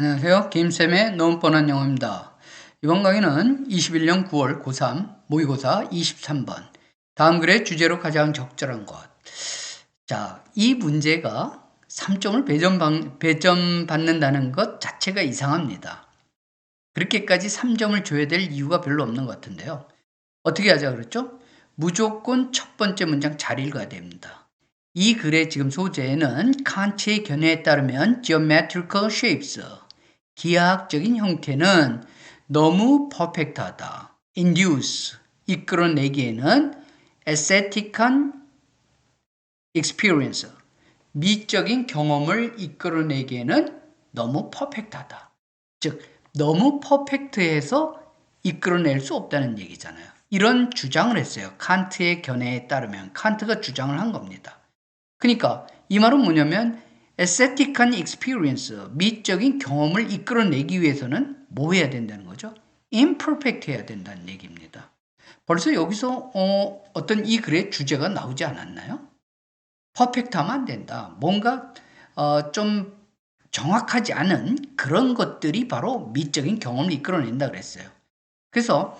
안녕하세요. 김쌤의 너무 뻔한 영어입니다. 이번 강의는 21년 9월 고3 모의고사 23번 다음 글의 주제로 가장 적절한 것. 자, 이 문제가 3점을 배점받는다는 것 자체가 이상합니다. 그렇게까지 3점을 줘야 될 이유가 별로 없는 것 같은데요. 어떻게 하자 그랬죠? 무조건 첫 번째 문장 잘 읽어야 됩니다. 이 글의 지금 소재는 칸트의 견해에 따르면 geometrical shapes, 기하학적인 형태는 너무 퍼펙트하다. induce, 이끌어내기에는 aesthetic한 experience, 미적인 경험을 이끌어내기에는 너무 퍼펙트하다. 즉, 너무 퍼펙트해서 이끌어낼 수 없다는 얘기잖아요. 이런 주장을 했어요. 칸트의 견해에 따르면 칸트가 주장을 한 겁니다. 그러니까 이 말은 뭐냐면 에스테틱한 experience, 미적인 경험을 이끌어내기 위해서는 뭐 해야 된다는 거죠? imperfect 해야 된다는 얘기입니다. 벌써 여기서 어떤 이 글의 주제가 나오지 않았나요? 퍼펙트하면 안 된다. 뭔가 좀 정확하지 않은 그런 것들이 바로 미적인 경험을 이끌어낸다 그랬어요. 그래서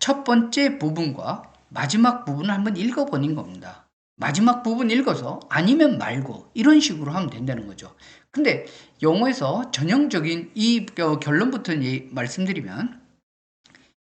첫 번째 부분과 마지막 부분을 한번 읽어보는 겁니다. 마지막 부분 읽어서 아니면 말고 이런 식으로 하면 된다는 거죠. 근데 영어에서 전형적인 이 결론부터 말씀드리면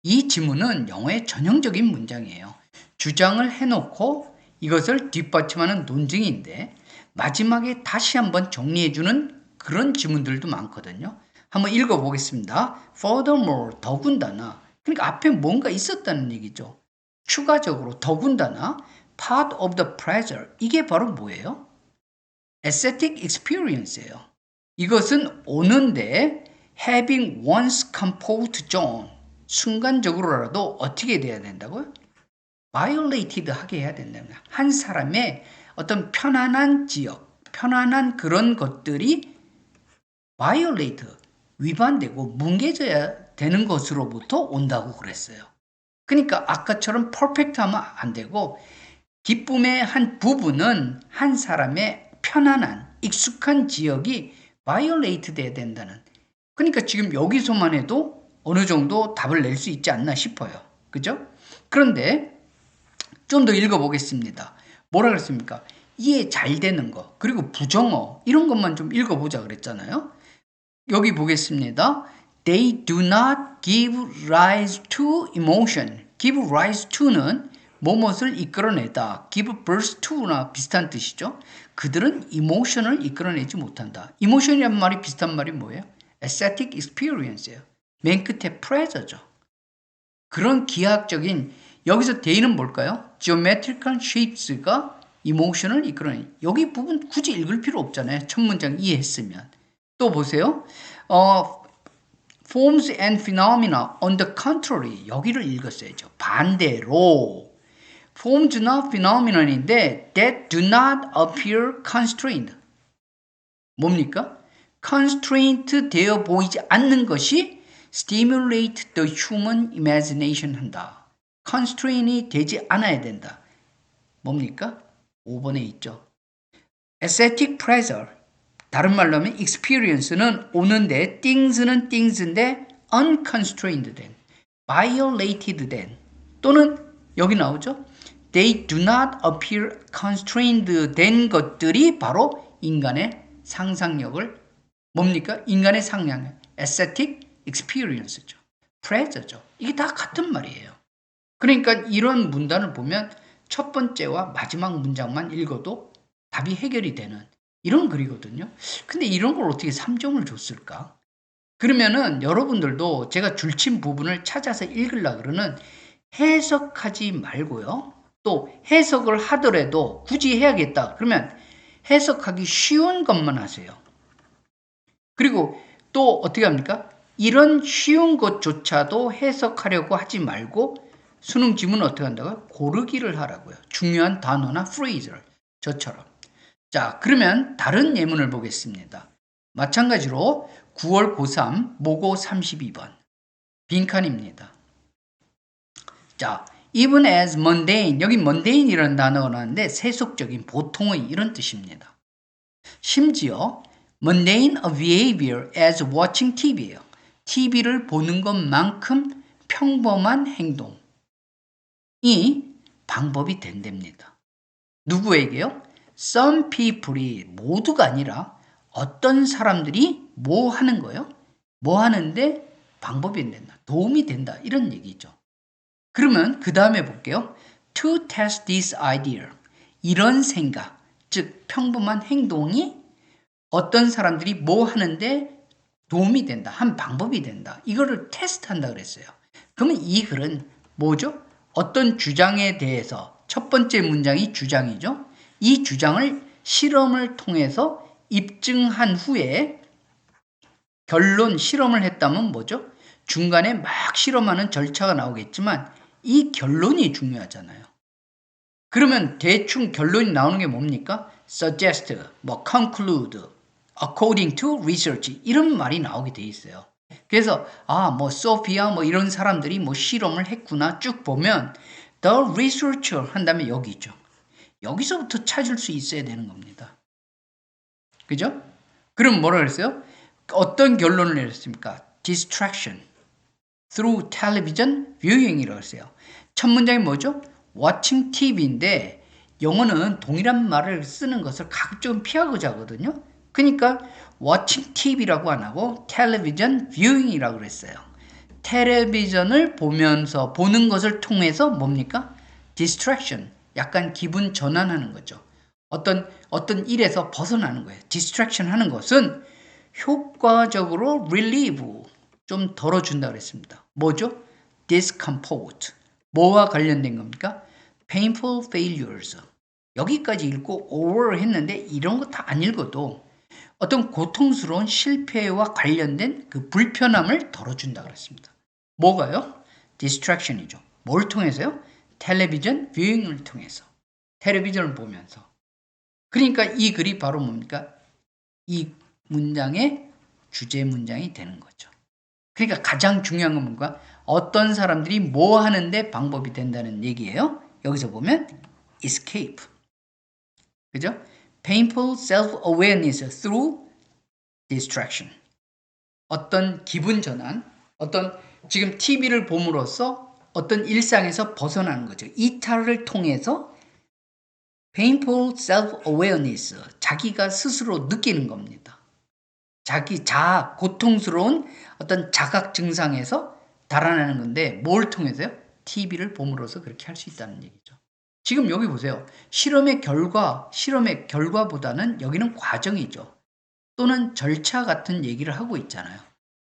이 지문은 영어의 전형적인 문장이에요. 주장을 해놓고 이것을 뒷받침하는 논증인데 마지막에 다시 한번 정리해주는 그런 지문들도 많거든요. 한번 읽어보겠습니다. Furthermore, 더군다나. 그러니까 앞에 뭔가 있었다는 얘기죠. 추가적으로 더군다나 part of the pleasure. 이게 바로 뭐예요? aesthetic experience예요. 이것은 오는데 having one's comfort zone. 순간적으로라도 어떻게 돼야 된다고요? violated 하게 해야 된답니다. 한 사람의 어떤 편안한 지역, 편안한 그런 것들이 violate, 위반되고 뭉개져야 되는 것으로부터 온다고 그랬어요. 그러니까 아까처럼 perfect 하면 안 되고 기쁨의 한 부분은 한 사람의 편안한, 익숙한 지역이 violate 돼야 된다는. 그러니까 지금 여기서만 해도 어느 정도 답을 낼 수 있지 않나 싶어요. 그죠? 그런데 좀 더 읽어보겠습니다. 뭐라 그랬습니까? 이해 잘 되는 거, 그리고 부정어, 이런 것만 좀 읽어보자 그랬잖아요. 여기 보겠습니다. They do not give rise to emotion. give rise to는 뭐뭇을 이끌어내다. give birth to나 비슷한 뜻이죠. 그들은 emotion을 이끌어내지 못한다. emotion이란 말이 비슷한 말이 뭐예요? aesthetic experience예요. 맨 끝에 pleasure죠. 그런 기하학적인 여기서 they는 뭘까요? geometrical shapes가 emotion을 이끌어내. 여기 부분 굳이 읽을 필요 없잖아요. 첫 문장 이해했으면. 또 보세요. forms and phenomena on the contrary. 여기를 읽었어야죠. 반대로 forms나 phenomenon인데 that do not appear constrained. 뭡니까? constraint 되어 보이지 않는 것이 stimulate the human imagination 한다. constraint이 되지 않아야 된다. 뭡니까? 5번에 있죠. aesthetic pleasure. 다른 말로 하면 experience는 오는데 things는 things인데 unconstrained 된, violated 된 또는 여기 나오죠. They do not appear constrained 된 것들이 바로 인간의 상상력을 뭡니까? 인간의 상상력, aesthetic experience죠. pleasure죠. 이게 다 같은 말이에요. 그러니까 이런 문단을 보면 첫 번째와 마지막 문장만 읽어도 답이 해결이 되는 이런 글이거든요. 근데 이런 걸 어떻게 3점을 줬을까? 그러면은 여러분들도 제가 줄친 부분을 찾아서 읽으려고 그러는 해석하지 말고요. 또 해석을 하더라도 굳이 해야겠다. 그러면 해석하기 쉬운 것만 하세요. 그리고 또 어떻게 합니까? 이런 쉬운 것조차도 해석하려고 하지 말고 수능 지문은 어떻게 한다고요? 고르기를 하라고요. 중요한 단어나 phrase를 저처럼. 자, 그러면 다른 예문을 보겠습니다. 마찬가지로 9월 고3 모고 32번 빈칸입니다. 자, even as mundane, 여기 mundane이라는 단어가 나왔는데 세속적인 보통의 이런 뜻입니다. 심지어 mundane a behavior as watching TV예요. TV를 보는 것만큼 평범한 행동이 방법이 된답니다. 누구에게요? Some people이 모두가 아니라 어떤 사람들이 뭐 하는 거예요? 뭐 하는데 방법이 된다. 도움이 된다. 이런 얘기죠. 그러면 그 다음에 볼게요. To test this idea. 이런 생각, 즉 평범한 행동이 어떤 사람들이 뭐 하는데 도움이 된다. 한 방법이 된다. 이거를 테스트한다 그랬어요. 그러면 이 글은 뭐죠? 어떤 주장에 대해서 첫 번째 문장이 주장이죠. 이 주장을 실험을 통해서 입증한 후에 결론 실험을 했다면 뭐죠? 중간에 막 실험하는 절차가 나오겠지만 이 결론이 중요하잖아요. 그러면 대충 결론이 나오는 게 뭡니까? suggest, conclude, according to research 이런 말이 나오게 돼 있어요. 그래서 소피아 이런 사람들이 실험을 했구나 쭉 보면 the researcher 한 다음에 여기 있죠. 여기서부터 찾을 수 있어야 되는 겁니다. 그죠? 그럼 뭐라 그랬어요? 어떤 결론을 내렸습니까? distraction through television viewing이라고 했어요. 첫 문장이 뭐죠? watching TV인데 영어는 동일한 말을 쓰는 것을 가급적 피하고자 하거든요. 그러니까 watching TV라고 안 하고 television viewing이라고 그랬어요. 텔레비전을 보면서 보는 것을 통해서 뭡니까? distraction, 약간 기분 전환하는 거죠. 어떤 일에서 벗어나는 거예요. distraction 하는 것은 효과적으로 relieve, 좀 덜어준다 그랬습니다. 뭐죠? discomfort. 뭐와 관련된 겁니까? painful failures. 여기까지 읽고 over 했는데 이런 거 다 안 읽어도 어떤 고통스러운 실패와 관련된 그 불편함을 덜어준다 그랬습니다. 뭐가요? distraction이죠. 뭘 통해서요? 텔레비전 뷰잉을 통해서. 텔레비전을 보면서. 그러니까 이 글이 바로 뭡니까? 이 문장의 주제 문장이 되는 거죠. 그러니까 가장 중요한 건 뭔가 어떤 사람들이 뭐 하는데 방법이 된다는 얘기예요. 여기서 보면 escape. 그죠? painful self-awareness through distraction. 어떤 기분 전환, 어떤 지금 TV를 봄으로써 어떤 일상에서 벗어나는 거죠. 이탈을 통해서 painful self-awareness, 자기가 스스로 느끼는 겁니다. 고통스러운 어떤 자각 증상에서 달아나는 건데 뭘 통해서요? TV를 봄으로써 그렇게 할 수 있다는 얘기죠. 지금 여기 보세요. 실험의 결과보다는 여기는 과정이죠. 또는 절차 같은 얘기를 하고 있잖아요.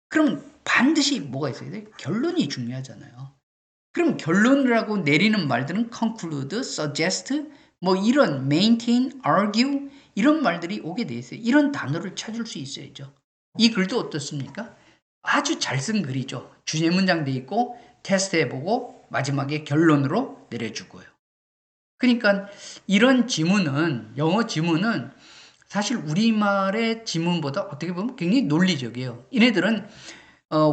그럼 반드시 뭐가 있어야 돼? 결론이 중요하잖아요. 그럼 결론이라고 내리는 말들은 conclude, suggest, 이런 maintain, argue 이런 말들이 오게 돼 있어요. 이런 단어를 찾을 수 있어야죠. 이 글도 어떻습니까? 아주 잘 쓴 글이죠. 주제 문장 돼 있고 테스트해보고 마지막에 결론으로 내려주고요. 그러니까 이런 지문은 영어 지문은 사실 우리말의 지문보다 어떻게 보면 굉장히 논리적이에요. 얘네들은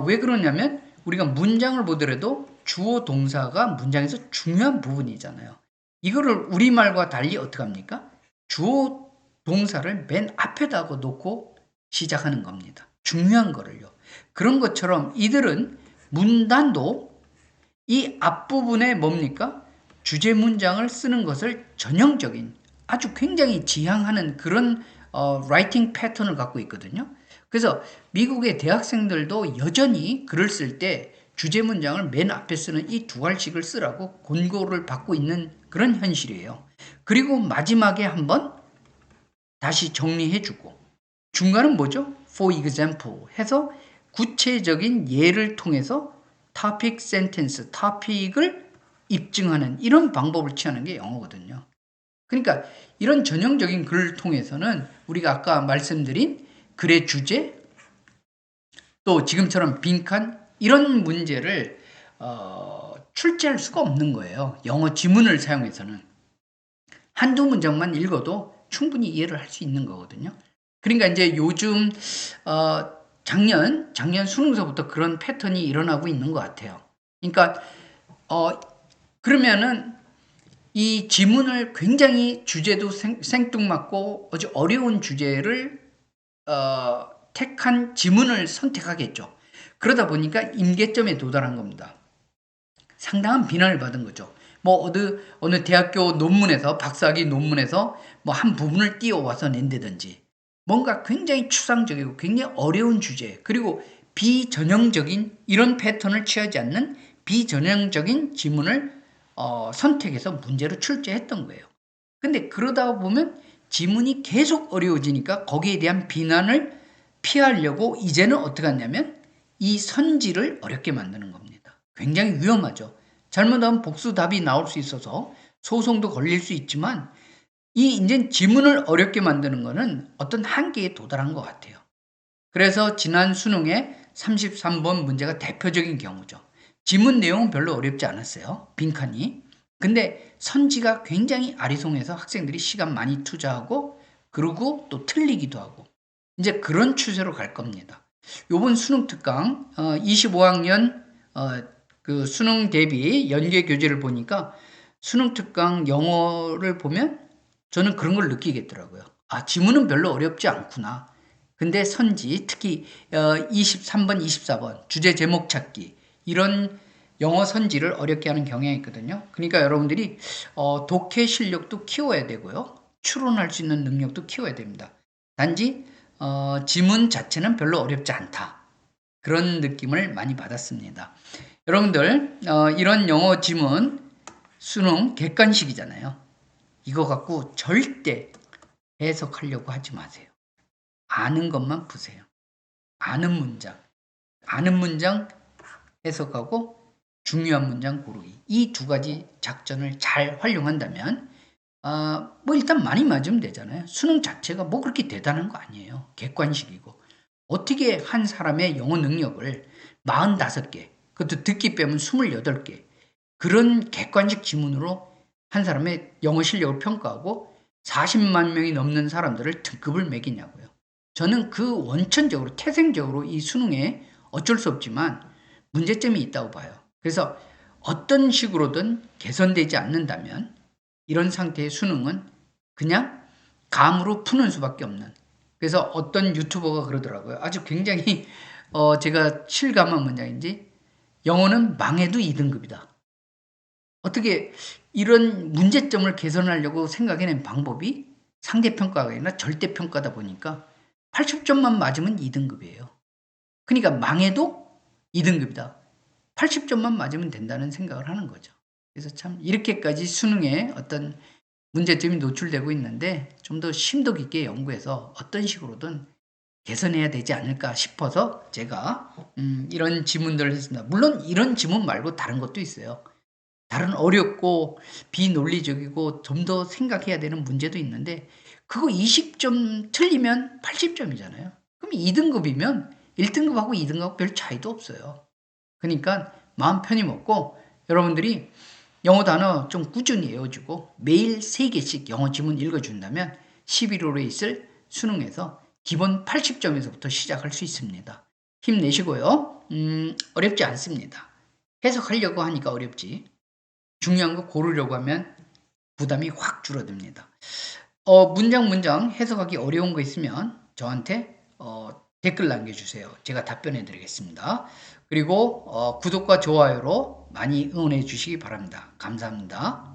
왜 그러냐면 우리가 문장을 보더라도 주어 동사가 문장에서 중요한 부분이잖아요. 이거를 우리말과 달리 어떻게 합니까? 주어 동사를 맨 앞에다 놓고 시작하는 겁니다. 중요한 거를요. 그런 것처럼 이들은 문단도 이 앞부분에 뭡니까? 주제 문장을 쓰는 것을 전형적인 아주 굉장히 지향하는 그런 라이팅 패턴을 갖고 있거든요. 그래서 미국의 대학생들도 여전히 글을 쓸 때 주제 문장을 맨 앞에 쓰는 이 두 알씩을 쓰라고 권고를 받고 있는 그런 현실이에요. 그리고 마지막에 한번 다시 정리해주고 중간은 뭐죠? For example 해서 구체적인 예를 통해서 topic sentence, topic을 입증하는 이런 방법을 취하는 게 영어거든요. 그러니까 이런 전형적인 글을 통해서는 우리가 아까 말씀드린 글의 주제, 또 지금처럼 빈칸 이런 문제를 출제할 수가 없는 거예요. 영어 지문을 사용해서는. 한두 문장만 읽어도 충분히 이해를 할 수 있는 거거든요. 그러니까 이제 요즘 작년 수능서부터 그런 패턴이 일어나고 있는 것 같아요. 그러니까 그러면은 이 지문을 굉장히 주제도 생뚱맞고 아주 어려운 주제를 택한 지문을 선택하겠죠. 그러다 보니까 임계점에 도달한 겁니다. 상당한 비난을 받은 거죠. 뭐 어느 대학교 논문에서 박사학위 논문에서 뭐 한 부분을 띄워와서 낸다든지 뭔가 굉장히 추상적이고 굉장히 어려운 주제 그리고 비전형적인 이런 패턴을 취하지 않는 비전형적인 지문을 선택해서 문제로 출제했던 거예요. 근데 그러다 보면 지문이 계속 어려워지니까 거기에 대한 비난을 피하려고 이제는 어떻게 하냐면 이 선지를 어렵게 만드는 겁니다. 굉장히 위험하죠. 잘못하면 복수 답이 나올 수 있어서 소송도 걸릴 수 있지만 이 이제 지문을 어렵게 만드는 거는 어떤 한계에 도달한 것 같아요. 그래서 지난 수능에 33번 문제가 대표적인 경우죠. 지문 내용은 별로 어렵지 않았어요. 빈칸이. 근데 선지가 굉장히 아리송해서 학생들이 시간 많이 투자하고 그러고 또 틀리기도 하고 이제 그런 추세로 갈 겁니다. 요번 수능 특강 25학년 그 수능 대비 연계 교재를 보니까 수능 특강 영어를 보면 저는 그런 걸 느끼겠더라고요. 아, 지문은 별로 어렵지 않구나. 근데 선지 특히 23번, 24번 주제 제목 찾기 이런 영어 선지를 어렵게 하는 경향이 있거든요. 그러니까 여러분들이 독해 실력도 키워야 되고요. 추론할 수 있는 능력도 키워야 됩니다. 단지 지문 자체는 별로 어렵지 않다. 그런 느낌을 많이 받았습니다. 여러분들 이런 영어 지문 수능 객관식이잖아요. 이거 갖고 절대 해석하려고 하지 마세요. 아는 것만 푸세요. 아는 문장 해석하고 중요한 문장 고르기. 이 두 가지 작전을 잘 활용한다면 뭐 일단 많이 맞으면 되잖아요. 수능 자체가 뭐 그렇게 대단한 거 아니에요. 객관식이고. 어떻게 한 사람의 영어 능력을 45개, 그것도 듣기 빼면 28개, 그런 객관식 지문으로 한 사람의 영어 실력을 평가하고 40만 명이 넘는 사람들을 등급을 매기냐고요. 저는 그 원천적으로, 태생적으로 이 수능에 어쩔 수 없지만 문제점이 있다고 봐요. 그래서 어떤 식으로든 개선되지 않는다면 이런 상태의 수능은 그냥 감으로 푸는 수밖에 없는. 그래서 어떤 유튜버가 그러더라고요. 아주 굉장히 제가 실감한 문장인지 영어는 망해도 2등급이다. 어떻게 이런 문제점을 개선하려고 생각해낸 방법이 상대평가가 아니라 절대평가다 보니까 80점만 맞으면 2등급이에요. 그러니까 망해도 2등급이다. 80점만 맞으면 된다는 생각을 하는 거죠. 그래서 참 이렇게까지 수능에 어떤 문제점이 노출되고 있는데 좀 더 심도 깊게 연구해서 어떤 식으로든 개선해야 되지 않을까 싶어서 제가 이런 지문들을 했습니다. 물론 이런 지문 말고 다른 것도 있어요. 다른 어렵고 비논리적이고 좀 더 생각해야 되는 문제도 있는데 그거 20점 틀리면 80점이잖아요. 그럼 2등급이면 1등급하고 2등급하고 별 차이도 없어요. 그러니까 마음 편히 먹고 여러분들이 영어 단어 좀 꾸준히 외워주고 매일 3개씩 영어 지문 읽어준다면 11월에 있을 수능에서 기본 80점에서부터 시작할 수 있습니다. 힘내시고요. 어렵지 않습니다. 해석하려고 하니까 어렵지. 중요한 거 고르려고 하면 부담이 확 줄어듭니다. 문장 해석하기 어려운 거 있으면 저한테 댓글 남겨주세요. 제가 답변해 드리겠습니다. 그리고 구독과 좋아요로 많이 응원해 주시기 바랍니다. 감사합니다.